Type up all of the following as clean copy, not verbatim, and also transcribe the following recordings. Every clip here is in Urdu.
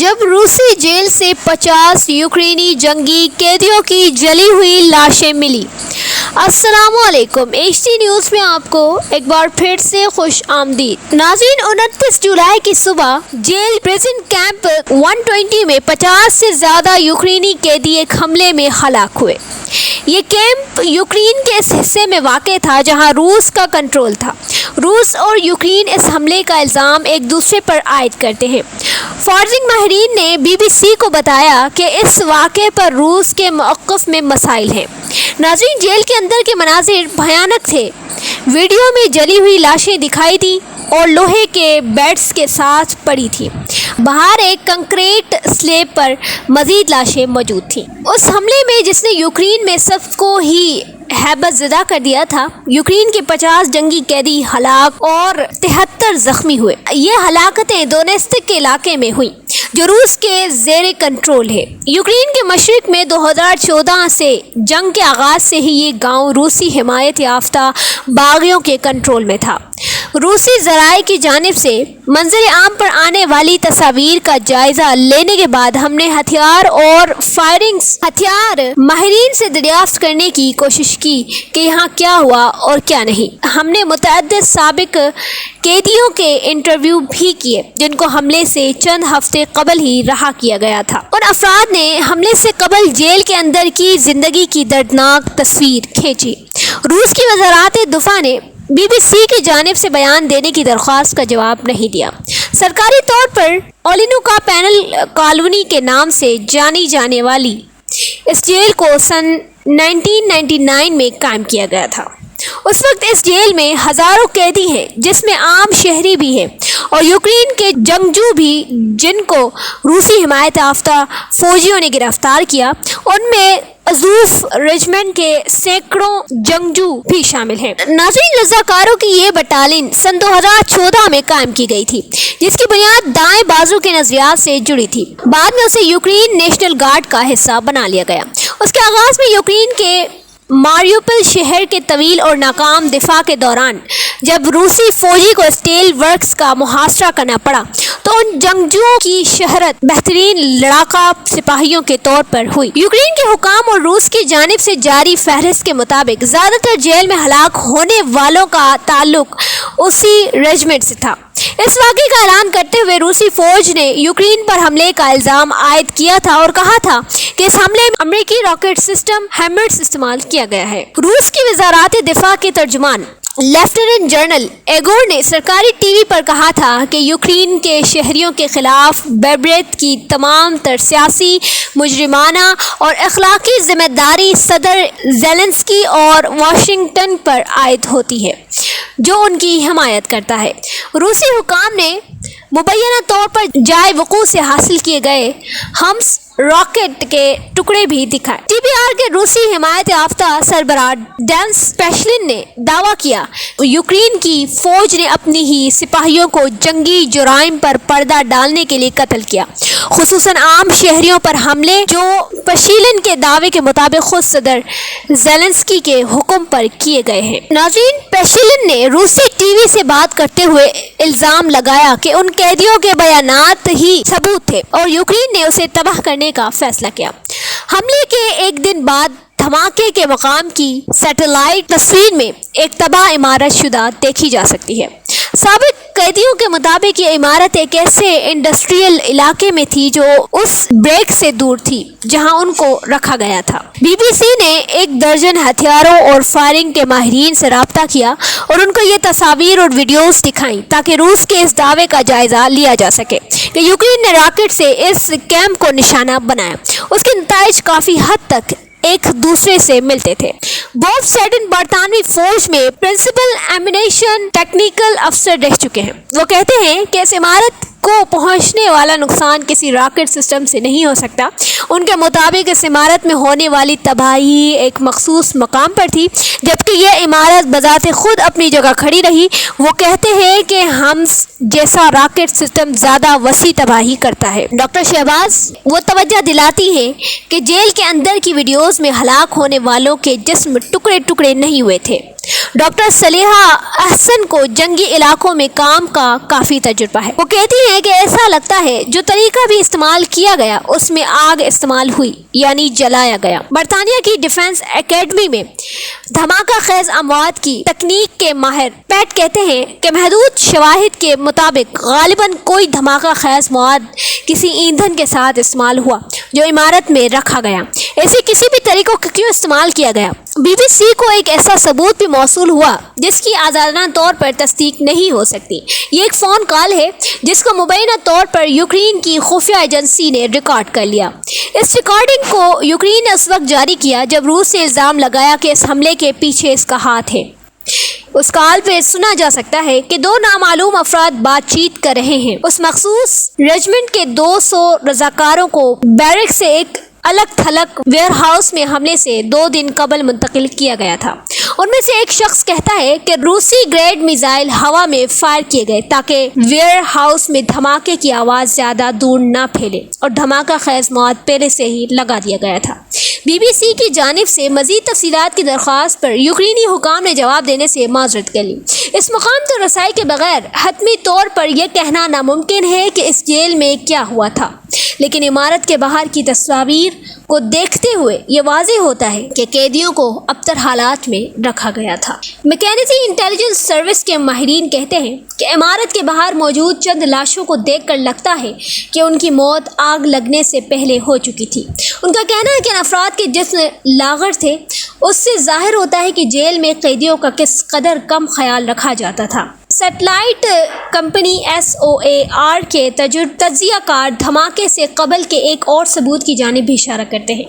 جب روسی جیل سے 50 یوکرینی جنگی قیدیوں کی جلی ہوئی لاشیں ملی۔ السلام علیکم، ایچ ٹی نیوز میں آپ کو ایک بار پھر سے خوش آمدید۔ ناظرین، 29 جولائی کی صبح جیل پریزن کیمپ 120 میں 50 سے زیادہ یوکرینی قیدی ایک حملے میں ہلاک ہوئے۔ یہ کیمپ یوکرین کے اس حصے میں واقع تھا جہاں روس کا کنٹرول تھا۔ روس اور یوکرین اس حملے کا الزام ایک دوسرے پر عائد کرتے ہیں۔ فورنسک ماہرین نے بی بی سی کو بتایا کہ اس واقعے پر روس کے موقف میں مسائل ہیں۔ ناظرین، جیل کے اندر کے مناظر بھیانک تھے۔ ویڈیو میں جلی ہوئی لاشیں دکھائی دیں اور لوہے کے بیڈز کے ساتھ پڑی تھیں۔ باہر ایک کنکریٹ سلیب پر مزید لاشیں موجود تھیں۔ اس حملے میں جس نے یوکرین میں سب کو ہی ہیبت زدہ کر دیا تھا، یوکرین کے 50 جنگی قیدی ہلاک اور 73 زخمی ہوئے۔ یہ ہلاکتیں دونیتسک کے علاقے میں ہوئیں جو روس کے زیر کنٹرول ہے۔ یوکرین کے مشرق میں 2014 سے جنگ کے آغاز سے ہی یہ گاؤں روسی حمایت یافتہ باغیوں کے کنٹرول میں تھا۔ روسی ذرائع کی جانب سے منظر عام پر آنے والی تصاویر کا جائزہ لینے کے بعد ہم نے ہتھیار ماہرین سے دریافت کرنے کی کوشش کی کہ یہاں کیا ہوا اور کیا نہیں۔ ہم نے متعدد سابق قیدیوں کے انٹرویو بھی کیے جن کو حملے سے چند ہفتے قبل ہی رہا کیا گیا تھا۔ ان افراد نے حملے سے قبل جیل کے اندر کی زندگی کی دردناک تصویر کھینچی۔ روس کی وزارت دفاع نے بی بی سی کی جانب سے بیان دینے کی درخواست کا جواب نہیں دیا۔ سرکاری طور پر اولینوکا پینل کالونی کے نام سے جانی جانے والی اس جیل کو سن 1999 میں قائم کیا گیا تھا۔ اس وقت اس جیل میں ہزاروں قیدی ہیں جس میں عام شہری بھی ہیں اور یوکرین کے جنگجو بھی جن کو روسی حمایت یافتہ فوجیوں نے گرفتار کیا۔ ان میں ازوف ریجمنٹ کے سینکڑوں جنگجو بھی شامل ہیں۔ ناظرین، رضاکاروں کی یہ بٹالین سن 2014 میں قائم کی گئی تھی جس کی بنیاد دائیں بازو کے نظریات سے جڑی تھی۔ بعد میں اسے یوکرین نیشنل گارڈ کا حصہ بنا لیا گیا۔ اس کے آغاز میں یوکرین کے ماریوپل شہر کے طویل اور ناکام دفاع کے دوران جب روسی فوجی کو اسٹیل ورکس کا محاصرہ کرنا پڑا تو ان جنگجوؤں کی شہرت بہترین لڑاکا سپاہیوں کے طور پر ہوئی۔ یوکرین کے حکام اور روس کی جانب سے جاری فہرست کے مطابق زیادہ تر جیل میں ہلاک ہونے والوں کا تعلق اسی ریجمنٹ سے تھا۔ اس واقعے کا اعلان کرتے ہوئے روسی فوج نے یوکرین پر حملے کا الزام عائد کیا تھا اور کہا تھا کہ اس حملے میں امریکی راکٹ سسٹم ہیمرز استعمال کیا گیا ہے۔ روس کی وزارت دفاع کے ترجمان لیفٹیننٹ جنرل ایگور نے سرکاری ٹی وی پر کہا تھا کہ یوکرین کے شہریوں کے خلاف بربریت کی تمام تر سیاسی، مجرمانہ اور اخلاقی ذمہ داری صدر زیلنسکی اور واشنگٹن پر عائد ہوتی ہے جو ان کی حمایت کرتا ہے۔ روسی حکام نے مبینہ طور پر جائے وقوع سے حاصل کیے گئے ہمس راکٹ کے ٹکڑے بھی دکھائے۔ ٹی بی آر کے روسی حمایت یافتہ سربراہ ڈینس پیشلن نے دعویٰ کیا یوکرین کی فوج نے اپنی ہی سپاہیوں کو جنگی جرائم پر پردہ ڈالنے کے لیے قتل کیا، خصوصاً عام شہریوں پر حملے جو پیشلن کے دعوے کے مطابق خود صدر زیلنسکی کے حکم پر کیے گئے ہیں۔ ناظرین، پیشلن نے روسی ٹی وی سے بات کرتے ہوئے الزام لگایا کہ ان قیدیوں کے بیانات ہی ثبوت تھے اور یوکرین نے اسے تباہ کرنے کا فیصلہ کیا۔ حملے کے ایک دن بعد دھماکے کے مقام کی سیٹلائٹ تصویر میں ایک تباہ عمارت شدہ دیکھی جا سکتی ہے۔ سابق قیدیوں کے مطابق یہ عمارت ایک ایسے انڈسٹریل علاقے میں تھی جو اس بریک سے دور تھی جہاں ان کو رکھا گیا تھا۔ بی بی سی نے 1 درجن ہتھیاروں اور فائرنگ کے ماہرین سے رابطہ کیا اور ان کو یہ تصاویر اور ویڈیوز دکھائیں تاکہ روس کے اس دعوے کا جائزہ لیا جا سکے کہ یوکرین نے راکٹ سے اس کیمپ کو نشانہ بنایا۔ اس کے نتائج کافی حد تک ایک دوسرے سے ملتے تھے۔ بوب سیڈن برطانوی فوج میں پرنسپل ایمونیشن ٹیکنیکل افسر رہ چکے ہیں۔ وہ کہتے ہیں کہ اس عمارت کو پہنچنے والا نقصان کسی راکٹ سسٹم سے نہیں ہو سکتا۔ ان کے مطابق اس عمارت میں ہونے والی تباہی ایک مخصوص مقام پر تھی جبکہ یہ عمارت بذات خود اپنی جگہ کھڑی رہی۔ وہ کہتے ہیں کہ ہمس جیسا راکٹ سسٹم زیادہ وسیع تباہی کرتا ہے۔ ڈاکٹر شہباز وہ توجہ دلاتی ہیں کہ جیل کے اندر کی ویڈیوز میں ہلاک ہونے والوں کے جسم ٹکڑے ٹکڑے نہیں ہوئے تھے۔ ڈاکٹر صلیحہ احسن کو جنگی علاقوں میں کام کا کافی تجربہ ہے۔ وہ کہتی ہیں ہیں کہ ایسا لگتا ہے جو طریقہ بھی استعمال کیا گیا اس میں آگ استعمال ہوئی، یعنی جلایا گیا۔ برطانیہ کی ڈیفنس اکیڈمی میں دھماکہ خیز اموات کی تکنیک کے ماہر پیٹ کہتے ہیں کہ محدود شواہد کے مطابق غالباً کوئی دھماکہ خیز مواد کسی ایندھن کے ساتھ استعمال ہوا جو عمارت میں رکھا گیا۔ ایسے کسی بھی طریقوں کو کیوں استعمال کیا گیا؟ بی بی سی کو ایک ایسا ثبوت بھی موصول ہوا جس کی آزادانہ طور پر تصدیق نہیں ہو سکتی۔ یہ ایک فون کال ہے جس کو مبینہ طور پر یوکرین کی خفیہ ایجنسی نے ریکارڈ کر لیا۔ اس ریکارڈنگ کو یوکرین نے اس وقت جاری کیا جب روس نے الزام لگایا کہ اس حملے کے پیچھے اس کا ہاتھ ہے۔ اس کال پہ سنا جا سکتا ہے کہ دو نامعلوم افراد بات چیت کر رہے ہیں۔ اس مخصوص رجمنٹ کے 200 رضاکاروں کو بیرک سے ایک الگ تھلگ ویئر ہاؤس میں حملے سے 2 دن قبل منتقل کیا گیا تھا۔ ان میں سے ایک شخص کہتا ہے کہ روسی گریڈ میزائل ہوا میں فائر کیے گئے تاکہ ویئر ہاؤس میں دھماکے کی آواز زیادہ دور نہ پھیلے اور دھماکہ خیز مواد پہلے سے ہی لگا دیا گیا تھا۔ بی بی سی کی جانب سے مزید تفصیلات کی درخواست پر یوکرینی حکام نے جواب دینے سے معذرت کر لی۔ اس مقام تک رسائی کے بغیر حتمی طور پر یہ کہنا ناممکن ہے کہ اس جیل میں کیا ہوا تھا، لیکن عمارت کے باہر کی تصاویر کو دیکھتے ہوئے یہ واضح ہوتا ہے کہ قیدیوں کو ابتر حالات میں رکھا گیا تھا۔ میکینزی انٹیلیجنس سروس کے ماہرین کہتے ہیں کہ عمارت کے باہر موجود چند لاشوں کو دیکھ کر لگتا ہے کہ ان کی موت آگ لگنے سے پہلے ہو چکی تھی۔ ان کا کہنا ہے کہ افراد کے جسم لاغر تھے۔ اس سے ظاہر ہوتا ہے کہ جیل میں قیدیوں کا کس قدر کم خیال رکھا جاتا تھا۔ سیٹلائٹ کمپنی SOAR کے تجزیہ کار دھماکے سے قبل کے ایک اور ثبوت کی جانب بھی اشارہ کرتے ہیں۔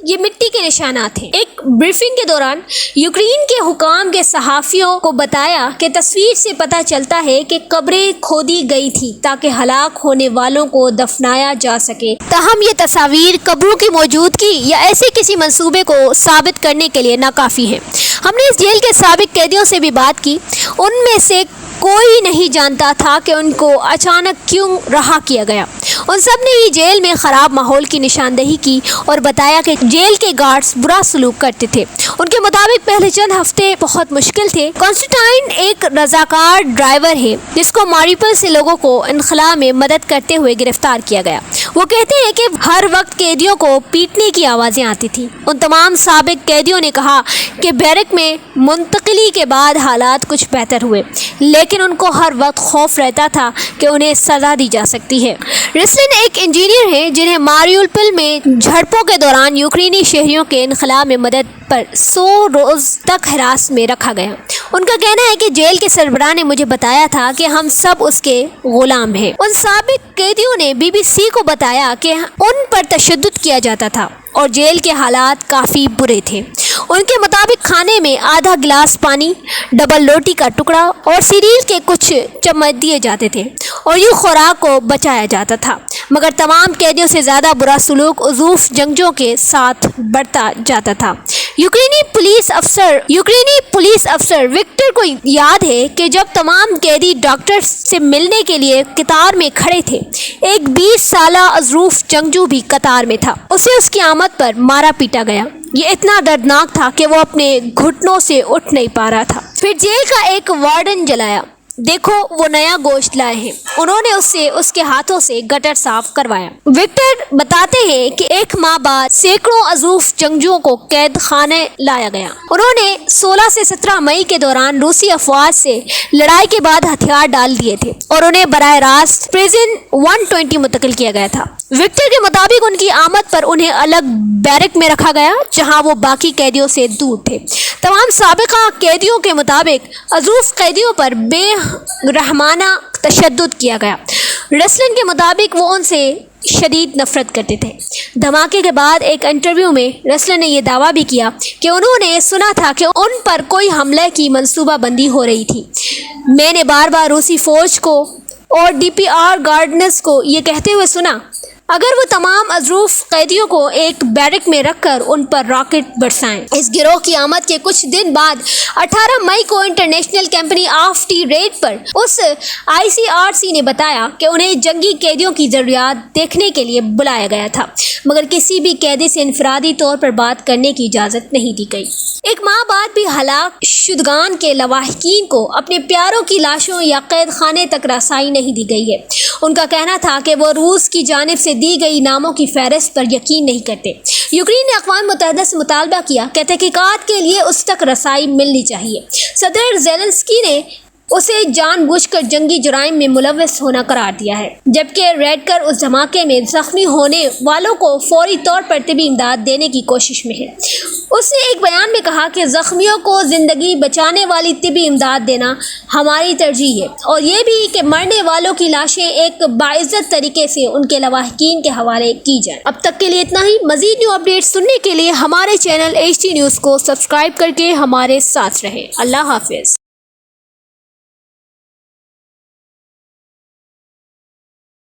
یہ مٹی کے نشانات ہیں۔ ایک بریفنگ کے دوران یوکرین کے حکام کے صحافیوں کو بتایا کہ تصویر سے پتہ چلتا ہے کہ قبریں کھودی گئی تھی تاکہ ہلاک ہونے والوں کو دفنایا جا سکے، تاہم یہ تصاویر قبروں کی موجودگی یا ایسے کسی منصوبے کو ثابت کرنے کے لیے ناکافی ہے۔ ہم نے اس جیل کے سابق قیدیوں سے بھی بات کی۔ ان میں سے کوئی نہیں جانتا تھا کہ ان کو اچانک کیوں رہا کیا گیا۔ ان سب نے ہی جیل میں خراب ماحول کی نشاندہی کی اور بتایا کہ جیل کے گارڈز برا سلوک کرتے تھے۔ ان کے مطابق پہلے چند ہفتے بہت مشکل تھے۔ کانسٹنٹائن ایک رضاکار ڈرائیور ہے جس کو ماریوپول سے لوگوں کو انخلاء میں مدد کرتے ہوئے گرفتار کیا گیا۔ وہ کہتے ہیں کہ ہر وقت قیدیوں کو پیٹنے کی آوازیں آتی تھیں۔ ان تمام سابق قیدیوں نے کہا کہ بیرک میں منتقلی کے بعد حالات کچھ بہتر ہوئے، لیکن ان کو ہر وقت خوف رہتا تھا کہ انہیں سزا دی جا سکتی ہے۔ ریسلن ایک انجینئر ہیں جنہیں ماریوپول میں جھڑپوں کے دوران یوکرینی شہریوں کے انخلاء میں مدد پر 100 روز تک حراست میں رکھا گیا۔ ان کا کہنا ہے کہ جیل کے سربراہ نے مجھے بتایا تھا کہ ہم سب اس کے غلام ہیں۔ ان سابق قیدیوں نے BBC کو بتایا کہ ان پر تشدد کیا جاتا تھا اور جیل کے حالات کافی برے تھے۔ ان کے مطابق کھانے میں آدھا گلاس پانی، ڈبل روٹی کا ٹکڑا اور سیریل کے کچھ چمچ دیے جاتے تھے اور یہ خوراک کو بچایا جاتا تھا، مگر تمام قیدیوں سے زیادہ برا سلوک عضوف جنگجوؤں کے ساتھ برتا جاتا تھا۔ یوکرینی پولیس افسر وکٹر کو یاد ہے کہ جب تمام قیدی ڈاکٹر سے ملنے کے لیے قطار میں کھڑے تھے، ایک 20 سالہ عضوف جنگجو بھی قطار میں تھا۔ اسے اس کی آمد پر مارا پیٹا گیا۔ یہ اتنا دردناک تھا کہ وہ اپنے گھٹنوں سے اٹھ نہیں پا رہا تھا۔ پھر جیل کا ایک وارڈن جلایا۔ دیکھو وہ نیا گوشت لائے ہیں۔ انہوں نے اس کے ہاتھوں سے گٹر صاف کروایا۔ وکٹر بتاتے ہیں کہ ایک ماہ بعد سینکڑوں عضوف جنگجوؤں کو قید خانے لایا گیا۔ انہوں نے 16 سے 17 مئی کے دوران روسی افواج سے لڑائی کے بعد ہتھیار ڈال دیے تھے اور انہیں براہ راست پریزن 120 منتقل کیا گیا تھا۔ وکٹر کے مطابق ان کی آمد پر انہیں الگ بیرک میں رکھا گیا جہاں وہ باقی قیدیوں سے دور تھے۔ تمام سابقہ قیدیوں کے مطابق عضوف قیدیوں پر بے رحمانہ تشدد کیا گیا۔ ریسلن کے مطابق وہ ان سے شدید نفرت کرتے تھے۔ دھماکے کے بعد ایک انٹرویو میں ریسلن نے یہ دعویٰ بھی کیا کہ انہوں نے سنا تھا کہ ان پر کوئی حملے کی منصوبہ بندی ہو رہی تھی۔ میں نے بار بار روسی فوج کو اور DPR گارڈنز کو یہ کہتے ہوئے سنا اگر وہ تمام اظروف قیدیوں کو ایک بیرک میں رکھ کر ان پر راکٹ برسائیں۔ اس گروہ کی آمد کے کچھ دن بعد 18 مئی کو انٹرنیشنل کمپنی آف ٹی ریٹ پر اس ICRC نے بتایا کہ انہیں جنگی قیدیوں کی ضروریات دیکھنے کے لیے بلایا گیا تھا، مگر کسی بھی قیدی سے انفرادی طور پر بات کرنے کی اجازت نہیں دی گئی۔ ایک ماہ بعد بھی ہلاک شدگان کے لواحقین کو اپنے پیاروں کی لاشوں یا قید خانے تک رسائی نہیں دی گئی ہے۔ ان کا کہنا تھا کہ وہ روس کی جانب سے دی گئی ناموں کی فہرست پر یقین نہیں کرتے۔ یوکرین نے اقوام متحدہ سے مطالبہ کیا کہ تحقیقات کے لیے اس تک رسائی ملنی چاہیے۔ صدر زیلنسکی نے اسے جان بوجھ کر جنگی جرائم میں ملوث ہونا قرار دیا ہے، جبکہ ریڈکر اس دھماکے میں زخمی ہونے والوں کو فوری طور پر طبی امداد دینے کی کوشش میں ہے۔ اس نے ایک بیان میں کہا کہ زخمیوں کو زندگی بچانے والی طبی امداد دینا ہماری ترجیح ہے، اور یہ بھی کہ مرنے والوں کی لاشیں ایک باعزت طریقے سے ان کے لواحقین کے حوالے کی جائیں۔ اب تک کے لیے اتنا ہی۔ مزید نیو اپڈیٹ سننے کے لیے ہمارے چینل HT نیوز کو سبسکرائب کر کے ہمارے ساتھ رہیں۔ اللہ حافظ۔